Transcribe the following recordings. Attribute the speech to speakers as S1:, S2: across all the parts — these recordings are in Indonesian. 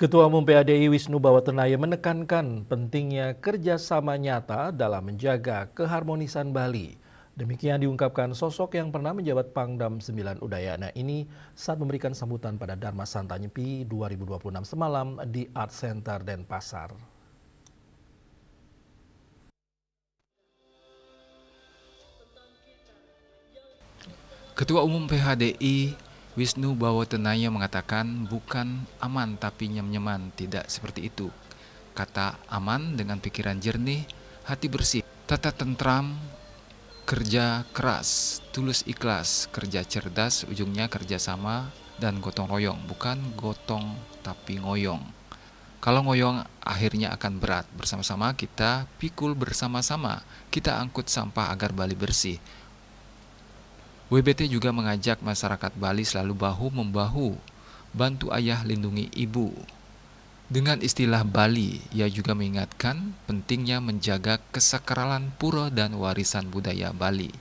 S1: Ketua Umum PADI Wisnu Bawatenaya menekankan pentingnya kerjasama nyata dalam menjaga keharmonisan Bali. Demikian diungkapkan sosok yang pernah menjabat Pangdam 9 Udayana ini saat memberikan sambutan pada Dharma Santa Nyepi 2026 semalam di Art Center Denpasar.
S2: Ketua Umum PHDI Wisnu Bawatenaya mengatakan bukan aman tapi nyem-nyeman, tidak seperti itu. Kata aman dengan pikiran jernih, hati bersih, tata tentram, kerja keras, tulus ikhlas, kerja cerdas, ujungnya kerjasama dan gotong royong, bukan gotong tapi ngoyong. Kalau ngoyong akhirnya akan berat, bersama-sama kita pikul bersama-sama, kita angkut sampah agar Bali bersih. WBT juga mengajak masyarakat Bali selalu bahu-membahu, bantu ayah lindungi ibu. Dengan istilah Bali, ia juga mengingatkan pentingnya menjaga kesakralan pura dan warisan budaya Bali.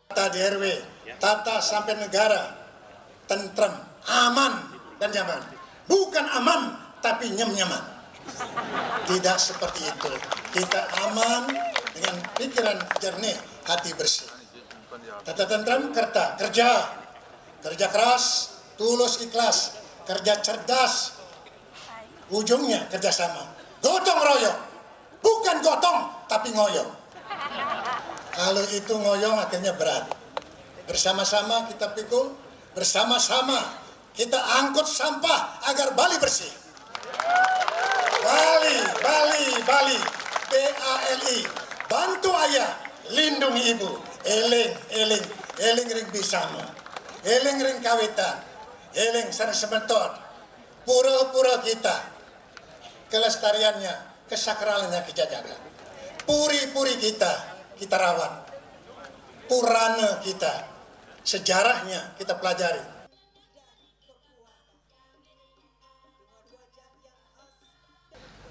S3: Tata di RW, tata sampai negara, tentram, aman dan nyaman. Bukan aman, tapi nyem-nyaman. Tidak seperti itu. Kita aman dengan pikiran jernih, hati bersih. Tata tentram, kerja keras, tulus ikhlas, kerja cerdas, ujungnya kerjasama. Gotong royong, bukan gotong tapi ngoyong. Kalau itu ngoyong akhirnya berat. Bersama-sama kita pikul, bersama-sama kita angkut sampah agar Bali bersih. Bali, BALI, bantu ayah, lindungi ibu, eling ring bisama, eling ring kawitan, eling sareng sebentot, pura-pura kita, kelestariannya, kesakralannya kita jaga, puri-puri kita rawat, purana kita, sejarahnya kita pelajari.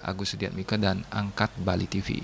S2: Agus Sudiatmika dan Angkat Bali TV.